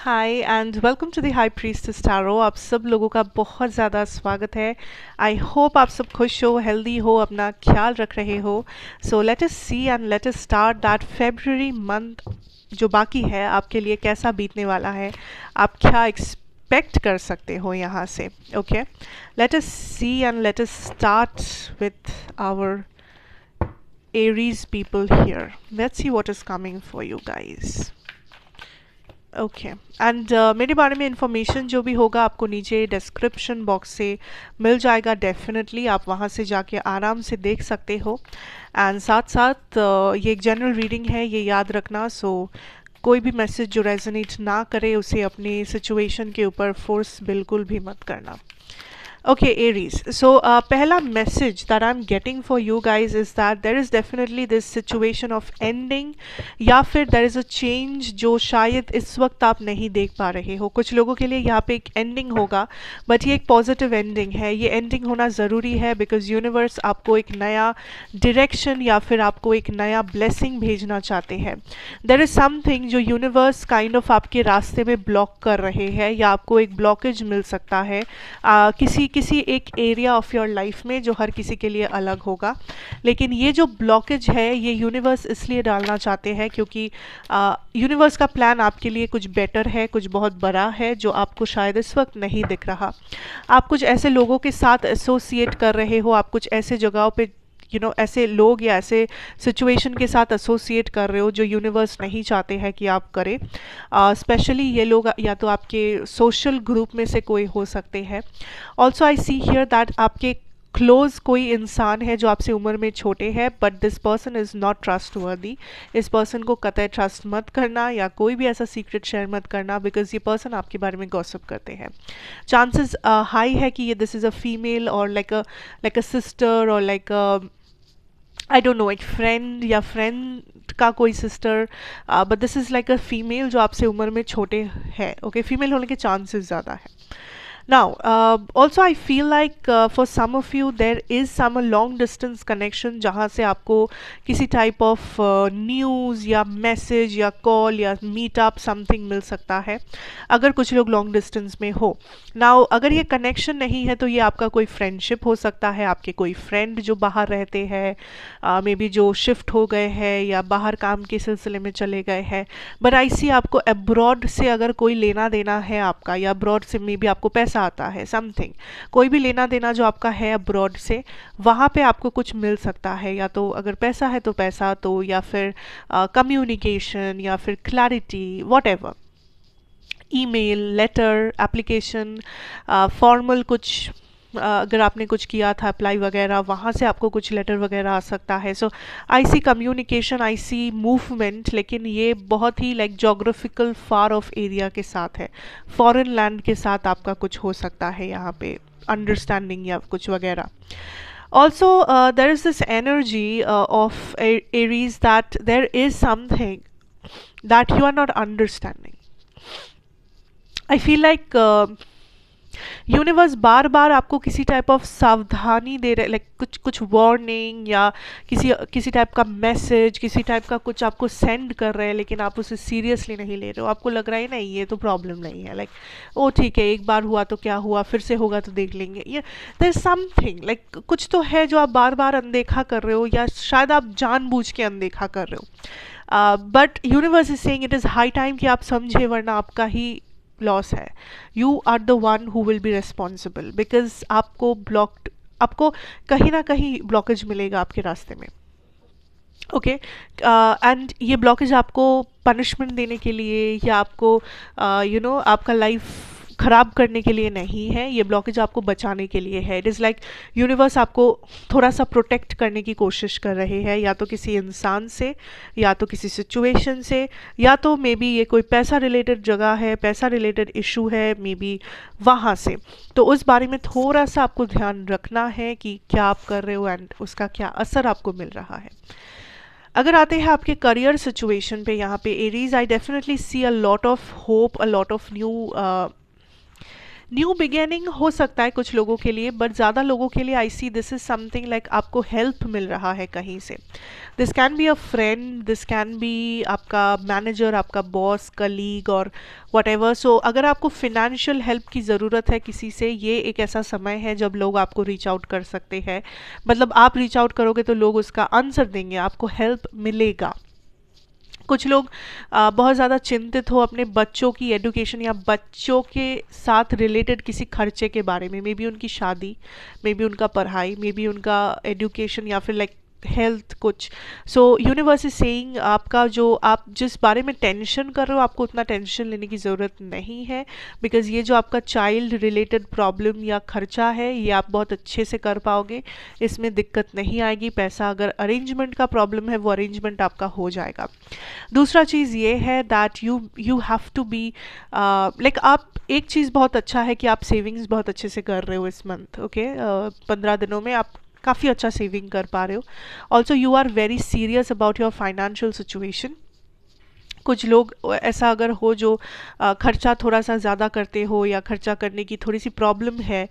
Hi and welcome to the high priestess tarot. आप सब लोगों का बहुत ज़्यादा स्वागत है। आई होप आप सब खुश हो, हेल्दी हो, अपना ख्याल रख रहे हो। So let us see and let us start that February month जो बाकी है आपके लिए कैसा बीतने वाला है, आप क्या एक्सपेक्ट कर सकते हो यहाँ से। Okay, let us see and let us start with our Aries people here. Let's see what is coming for you guys. Okay and मेरे बारे में इंफॉर्मेशन जो भी होगा आपको नीचे डिस्क्रिप्शन बॉक्स से मिल जाएगा। डेफिनेटली आप वहाँ से जाके आराम से देख सकते हो। एंड साथ साथ ये एक जनरल रीडिंग है, ये याद रखना। सो कोई भी मैसेज जो रेजोनेट ना करे उसे अपनी सिचुएशन के ऊपर फोर्स बिल्कुल भी मत करना। Okay, Aries. So, पहला message that I'm getting for you guys is that there is definitely this situation of ending या फिर there is a change जो शायद इस वक्त आप नहीं देख पा रहे हो। कुछ लोगों के लिए यहाँ पे एक ending होगा, बट ये एक पॉजिटिव ending है। ये ending होना ज़रूरी है बिकॉज यूनिवर्स आपको एक नया डायरेक्शन या फिर आपको एक नया ब्लेसिंग भेजना चाहते हैं। देर इज़ समथिंग जो यूनिवर्स काइंड ऑफ आपके रास्ते में ब्लॉक कर रहे हैं या आपको एक ब्लॉकेज मिल सकता है किसी एक एरिया ऑफ योर लाइफ में जो हर किसी के लिए अलग होगा। लेकिन ये जो ब्लॉकेज है ये यूनिवर्स इसलिए डालना चाहते हैं क्योंकि यूनिवर्स का प्लान आपके लिए कुछ बेटर है, कुछ बहुत बड़ा है जो आपको शायद इस वक्त नहीं दिख रहा। आप कुछ ऐसे लोगों के साथ एसोसिएट कर रहे हो, आप कुछ ऐसे जगहों पे ऐसे लोग या ऐसे सिचुएशन के साथ एसोसिएट कर रहे हो जो यूनिवर्स नहीं चाहते हैं कि आप करें। स्पेशली ये लोग या तो आपके सोशल ग्रुप में से कोई हो सकते हैं। Also I see here that आपके क्लोज कोई इंसान है जो आपसे उम्र में छोटे हैं, but this person is not trust वर्दी। इस पर्सन को कतई ट्रस्ट मत करना या कोई भी ऐसा सीक्रेट शेयर मत करना बिकॉज ये पर्सन आपके बारे में गॉसिप करते हैं। चांसेस हाई है कि ये दिस इज़ अ फीमेल और लाइक अ सिस्टर और लाइक आई डोंट नो, एक फ्रेंड या फ्रेंड का कोई sister, but this is like a female जो आपसे उम्र में छोटे हैं। ओके, फीमेल होने के चांसेस ज़्यादा है। Now, also I feel like for some of you there is some long distance connection जहाँ से आपको किसी type of news या message या call या meet up something मिल सकता है अगर कुछ लोग long distance में हो। Now, अगर ये connection नहीं है तो ये आपका कोई friendship हो सकता है, आपके कोई friend जो बाहर रहते हैं, मे बी जो शिफ्ट हो गए हैं या बाहर काम के सिलसिले में चले गए हैं। बट आई सी आपको अब्रॉड से अगर कोई लेना देना है आपका या अब्रॉड से मे बी आपको पैसा आता है, समथिंग कोई भी लेना देना जो आपका है अब्रॉड से, वहाँ पे आपको कुछ मिल सकता है। या तो अगर पैसा है तो पैसा, तो या फिर कम्युनिकेशन या फिर clarity, whatever, email, letter, application, formal कुछ अगर आपने कुछ किया था अप्लाई वगैरह, वहाँ से आपको कुछ लेटर वगैरह आ सकता है। सो आई सी कम्युनिकेशन, आई सी मूवमेंट, लेकिन ये बहुत ही like geographical far off area के साथ है, फॉरेन लैंड के साथ आपका कुछ हो सकता है यहाँ पे अंडरस्टैंडिंग या कुछ वगैरह। Also, there is this energy of Aries that there is something that you are not understanding. I feel like universe बार बार आपको किसी टाइप ऑफ सावधानी दे रहे, लाइक कुछ वार्निंग या किसी टाइप का मैसेज, किसी टाइप का कुछ आपको सेंड कर रहे हैं, लेकिन आप उसे सीरियसली नहीं ले रहे हो। आपको लग रहा है नहीं ये तो प्रॉब्लम नहीं है, लाइक ओ ठीक है, एक बार हुआ तो क्या हुआ, फिर से होगा तो देख लेंगे। ये देयर इज समथिंग लाइक कुछ तो है जो आप बार बार अनदेखा कर रहे हो या शायद आप जानबूझ के अनदेखा कर रहे हो। But universe is saying it is high time कि आप समझे, वरना आपका ही लॉस है। You are the one who will be responsible because आपको कहीं ना कहीं ब्लॉकेज मिलेगा आपके रास्ते में। ओके, एंड ये ब्लॉकेज आपको पनिशमेंट देने के लिए या आपको आपका लाइफ ख़राब करने के लिए नहीं है, ये ब्लॉकेज आपको बचाने के लिए है। इट इज़ लाइक यूनिवर्स आपको थोड़ा सा प्रोटेक्ट करने की कोशिश कर रहे हैं, या तो किसी इंसान से, या तो किसी सिचुएशन से, या तो मे बी ये कोई पैसा रिलेटेड जगह है, पैसा रिलेटेड इशू है मे बी वहाँ से। तो उस बारे में थोड़ा सा आपको ध्यान रखना है कि क्या आप कर रहे हो एंड उसका क्या असर आपको मिल रहा है। अगर आते हैं आपके करियर सिचुएशन पे, यहाँ पे Aries, I definitely see a lot of hope, a lot of new new beginning हो सकता है कुछ लोगों के लिए, बट ज़्यादा लोगों के लिए I see this is something like आपको हेल्प मिल रहा है कहीं से. This can be a friend, this can be आपका मैनेजर, आपका बॉस, कलीग और वट एवर. सो अगर आपको फिनेंशियल हेल्प की ज़रूरत है किसी से, ये एक ऐसा समय है जब लोग आपको रीच आउट कर सकते हैं. मतलब आप रीच आउट करोगे तो लोग उसका आंसर देंगे, आपको हेल्प मिलेगा. कुछ लोग बहुत ज़्यादा चिंतित हो अपने बच्चों की एडुकेशन या बच्चों के साथ रिलेटेड किसी खर्चे के बारे में, मे बी उनकी शादी, मे बी उनका पढ़ाई, मे बी उनका एडुकेशन या फिर लाइक हेल्थ कुछ. सो यूनिवर्स इज सेइंग आपका जो आप जिस बारे में टेंशन कर रहे हो, आपको उतना टेंशन लेने की ज़रूरत नहीं है. बिकॉज ये जो आपका चाइल्ड रिलेटेड प्रॉब्लम या खर्चा है, ये आप बहुत अच्छे से कर पाओगे, इसमें दिक्कत नहीं आएगी. पैसा अगर अरेंजमेंट का प्रॉब्लम है, वो अरेंजमेंट आपका हो जाएगा. दूसरा चीज़ ये है that you have to be like, आप एक चीज़ बहुत अच्छा है कि आप सेविंग्स बहुत अच्छे से कर रहे हो इस मंथ. ओके, 15 दिनों में आप काफ़ी अच्छा सेविंग कर पा रहे हो. Also you are very serious about your financial situation. कुछ लोग ऐसा अगर हो जो खर्चा थोड़ा सा ज़्यादा करते हो या खर्चा करने की थोड़ी सी प्रॉब्लम है,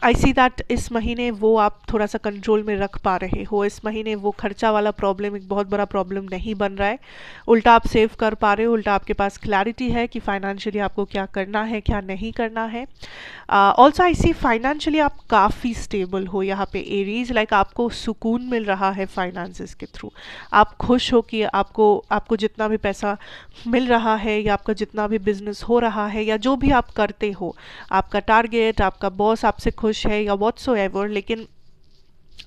आई सी दैट इस महीने वो आप थोड़ा सा कंट्रोल में रख पा रहे हो. इस महीने वो खर्चा वाला प्रॉब्लम एक बहुत बड़ा प्रॉब्लम नहीं बन रहा है. उल्टा आप सेव कर पा रहे हो, उल्टा आपके पास क्लैरिटी है कि फाइनेंशियली आपको क्या करना है, क्या नहीं करना है. ऑल्सो आई सी फाइनेंशियली आप काफ़ी स्टेबल हो यहाँ पे एरीज. लाइक आपको सुकून मिल रहा है फाइनेंसेस के थ्रू. आप खुश हो कि आपको जितना भी पैसा मिल रहा है या आपका जितना भी बिजनेस हो रहा है या जो भी आप करते हो, आपका टारगेट, आपका बॉस आपसे खुश है या व्हाटसोएवर, लेकिन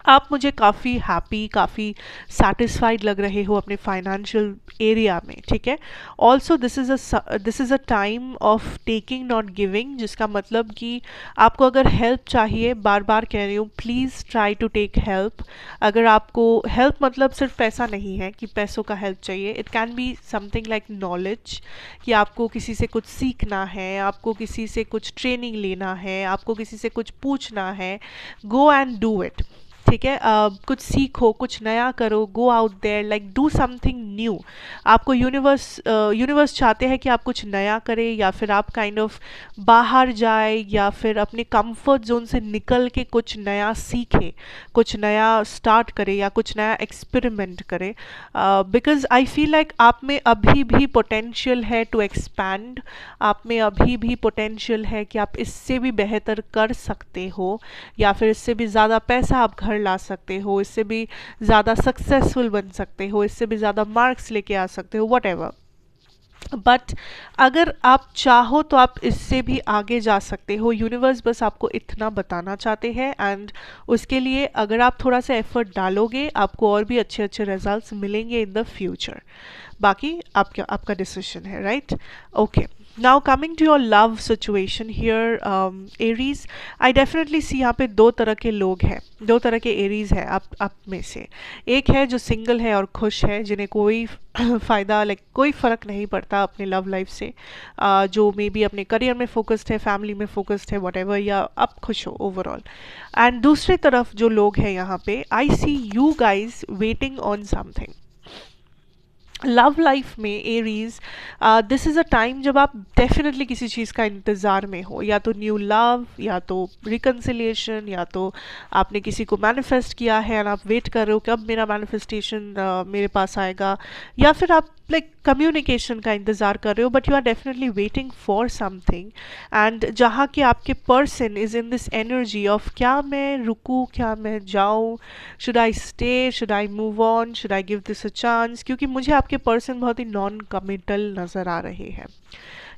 आप मुझे काफ़ी हैप्पी, काफ़ी सेटिस्फाइड लग रहे हो अपने फाइनेंशियल एरिया में. ठीक है. Also this is a time of taking not giving, जिसका मतलब कि आपको अगर हेल्प चाहिए, बार बार कह रही हूँ, please try to take help. अगर आपको हेल्प मतलब सिर्फ पैसा नहीं है कि पैसों का हेल्प चाहिए. It can be something like knowledge, कि आपको किसी से कुछ सीखना है, आपको किसी से कुछ ट्रेनिंग लेना है, आपको किसी से कुछ पूछना है. Go and do it. ठीक है. कुछ सीखो, कुछ नया करो, go out there, like do something new. आपको यूनिवर्स चाहते हैं कि आप कुछ नया करें, या फिर आप काइंड ऑफ बाहर जाए, या फिर अपने कंफर्ट जोन से निकल के कुछ नया सीखे, कुछ नया स्टार्ट करे, या कुछ नया एक्सपेरिमेंट करे. बिकॉज आई फील लाइक आप में अभी भी पोटेंशियल है टू एक्सपैंड. आप में अभी भी पोटेंशियल है कि आप इससे भी बेहतर कर सकते हो, या फिर इससे भी ज़्यादा पैसा आप घर ला सकते हो, इससे भी ज़्यादा सक्सेसफुल बन सकते हो, इससे भी ज़्यादा मार्क्स लेके आ सकते हो, वट एवर. बट अगर आप चाहो तो आप इससे भी आगे जा सकते हो. यूनिवर्स बस आपको इतना बताना चाहते हैं, एंड उसके लिए अगर आप थोड़ा सा एफर्ट डालोगे, आपको और भी अच्छे अच्छे रिजल्ट्स मिलेंगे इन द फ्यूचर. बाकी आपका डिसीजन है, right? Okay. Now coming to your love situation here Aries, I definitely see यहाँ पे दो तरह के लोग हैं, दो तरह के एरीज है आप में से. एक है जो सिंगल है और खुश है, जिन्हें कोई फ़ायदा लाइक कोई फ़र्क नहीं पड़ता अपने लव लाइफ से, जो मे बी अपने करियर में फोकस्ड है, फैमिली में फोकस्ड है, वट एवर, या आप खुश हो ओवरऑल. एंड दूसरी तरफ जो लोग हैं यहाँ पे, I see you guys waiting on something. Love life में Aries, this is a time जब आप डेफिनेटली किसी चीज़ का इंतज़ार में हो, या तो न्यू लव, या तो रिकन्सिलिएशन, या तो आपने किसी को मैनिफेस्ट किया है और आप वेट कर रहे हो कि अब मेरा मैनिफेस्टेशन मेरे पास आएगा, या फिर आप लाइक कम्युनिकेशन का इंतज़ार कर रहे हो, but you are definitely waiting for something. And जहाँ कि आपके person is in this energy of क्या मैं रुकूँ, क्या मैं जाऊँ, should I stay, should I move on, should I give this a chance. क्योंकि मुझे आपके पर्सन बहुत ही नॉन कमिटल नज़र आ रहे हैं.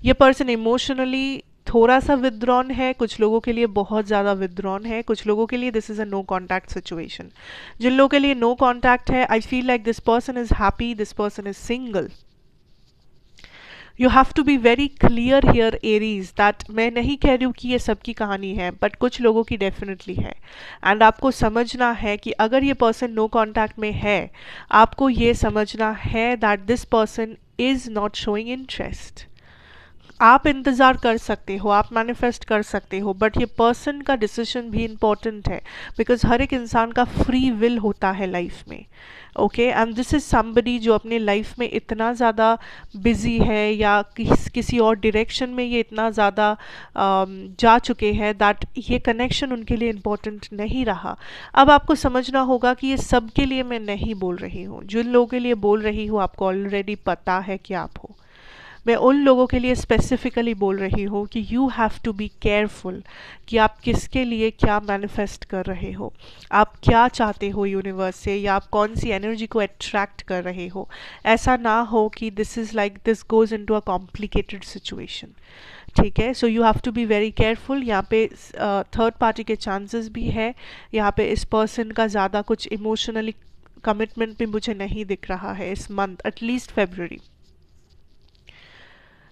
ये पर्सन इमोशनली थोड़ा सा विदड्रॉन है, कुछ लोगों के लिए बहुत ज़्यादा विदड्रॉन है, कुछ लोगों के लिए this is a no contact situation. जिन लोगों के लिए नो कॉन्टैक्ट है, I feel like this person is happy, this person is single. You have to be very clear here Aries that, मैं नहीं कह रही हूँ कि ये सबकी कहानी है, बट कुछ लोगों की डेफिनेटली है. एंड आपको समझना है कि अगर ये पर्सन नो कॉन्टैक्ट में है, आपको ये समझना है that this person is not showing interest. आप इंतज़ार कर सकते हो, आप मैनिफेस्ट कर सकते हो, बट ये पर्सन का डिसीजन भी इम्पॉर्टेंट है, बिकॉज हर एक इंसान का फ्री विल होता है लाइफ में। Okay, and this is somebody जो अपने लाइफ में इतना ज़्यादा बिजी है, या किसी और डायरेक्शन में ये इतना ज़्यादा जा चुके हैं दैट ये कनेक्शन उनके लिए इम्पोर्टेंट नहीं रहा। अब आपको समझना होगा कि ये सब के लिए मैं नहीं बोल रही हूँ, जिन लोगों के लिए बोल रही हूँ आपको ऑलरेडी पता है कि आप हो। मैं उन लोगों के लिए स्पेसिफिकली बोल रही हूँ कि you have to be careful कि आप किसके लिए क्या मैनिफेस्ट कर रहे हो, आप क्या चाहते हो यूनिवर्स से, या आप कौन सी एनर्जी को अट्रैक्ट कर रहे हो। ऐसा ना हो कि this is like this goes into a complicated situation. ठीक है, so you have to be very careful. यहाँ पे थर्ड पार्टी के चांसेस भी है। यहाँ पे इस पर्सन का ज़्यादा कुछ इमोशनली कमिटमेंट भी मुझे नहीं दिख रहा है इस मंथ, एटलीस्ट February।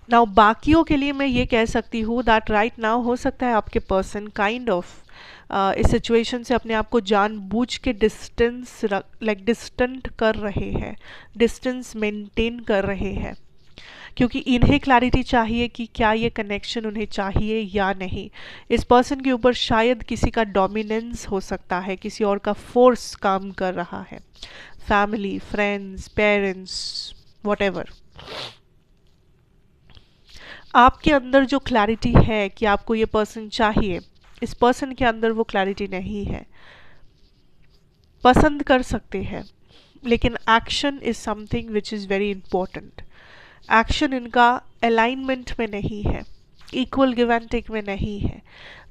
नाउ बाकियों के लिए मैं ये कह सकती हूँ दैट राइट नाउ हो सकता है आपके पर्सन काइंड ऑफ इस सिचुएशन से अपने आप को जानबूझ के डिस्टेंट कर रहे हैं, डिस्टेंस मेंटेन कर रहे हैं, क्योंकि इन्हें क्लैरिटी चाहिए कि क्या ये कनेक्शन उन्हें चाहिए या नहीं। इस पर्सन के ऊपर शायद किसी का डोमिनेंस हो सकता है, किसी और का फोर्स काम कर रहा है, फैमिली, फ्रेंड्स, पेरेंट्स, वॉटेवर। आपके अंदर जो क्लैरिटी है कि आपको ये पर्सन चाहिए, इस पर्सन के अंदर वो क्लैरिटी नहीं है। पसंद कर सकते हैं, लेकिन action is something which is very important. Action इनका अलाइनमेंट में नहीं है, इक्वल गिव एंड टेक में नहीं है।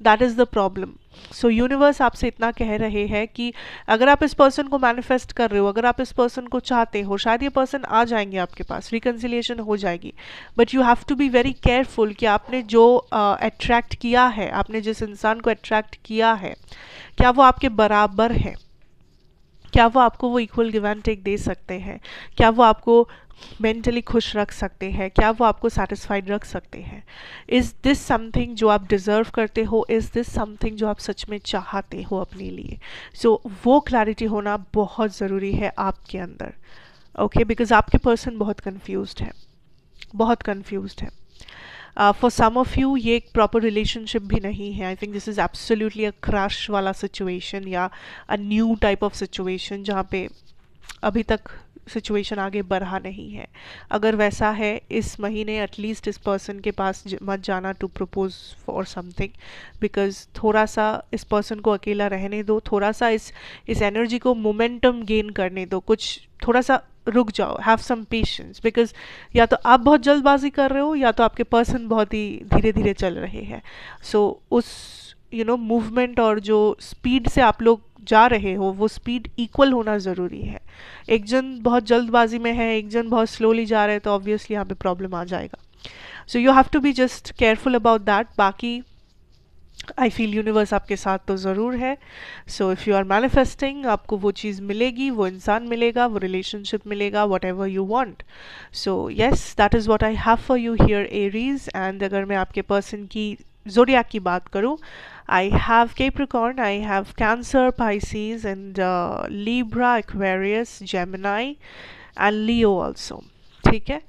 That is the problem. So universe आपसे इतना कह रहे हैं कि अगर आप इस पर्सन को मैनिफेस्ट कर रहे हो, अगर आप इस पर्सन को चाहते हो, शायद ये पर्सन आ जाएंगे आपके पास, रिकन्सिलिएशन हो जाएगी, but you have to be very careful कि आपने जो अट्रैक्ट किया है, आपने जिस इंसान को अट्रैक्ट किया है, क्या वो आपके बराबर है, क्या वो आपको वो इक्वल गिव एंड टेक दे सकते हैं, क्या वो आपको मेंटली खुश रख सकते हैं, क्या वो आपको सेटिस्फाइड रख सकते हैं। इज़ दिस समथिंग जो आप डिज़र्व करते हो, इज़ दिस समथिंग जो आप सच में चाहते हो अपने लिए। सो वो क्लैरिटी होना बहुत ज़रूरी है आपके अंदर। ओके, बिकॉज आपके पर्सन बहुत कन्फ्यूज्ड है, बहुत कन्फ्यूज्ड है। फॉर सम ऑफ यू ये एक प्रॉपर रिलेशनशिप भी नहीं है। I think this is absolutely a crush वाला सिचुएशन, या a new type of situation जहाँ पे अभी तक सिचुएशन आगे बढ़ा नहीं है। अगर वैसा है, इस महीने एटलीस्ट इस पर्सन के पास मत जाना to propose for something, because थोड़ा सा इस पर्सन को अकेला रहने दो, थोड़ा सा इस एनर्जी को मोमेंटम गेन करने दो, कुछ थोड़ा सा रुक जाओ, हैव सम पेशेंस, बिकॉज या तो आप बहुत जल्दबाजी कर रहे हो, या तो आपके पर्सन बहुत ही धीरे धीरे चल रहे हैं। सो उस मूवमेंट और जो स्पीड से आप लोग जा रहे हो, वो स्पीड इक्वल होना ज़रूरी है। एक जन बहुत जल्दबाजी में है, एक जन बहुत स्लोली जा रहे हैं, तो ऑब्वियसली यहाँ पे प्रॉब्लम आ जाएगा। So you have to be just careful about that. बाकी आई फील यूनिवर्स आपके साथ तो ज़रूर है। So if you are manifesting, आपको वो चीज़ मिलेगी, वो इंसान मिलेगा, वो रिलेशनशिप मिलेगा, what ever you want. So yes, that is what I have for you here Aries. And अगर मैं आपके पर्सन की ज़ोडिएक की बात करूँ, I have Capricorn, I have Cancer, Pisces, and Libra, Aquarius, Gemini, and Leo also. ठीक है,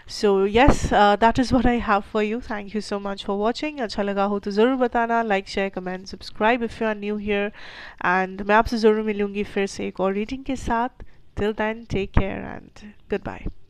so yes, that is what I have for you. Thank you so much for watching. अच्छा लगा हो तो ज़रूर बताना, like, share, comment, subscribe if you are new here, and मैं आपसे ज़रूर मिलूँगी फिर से एक और रीडिंग के साथ. Till then, take care and goodbye.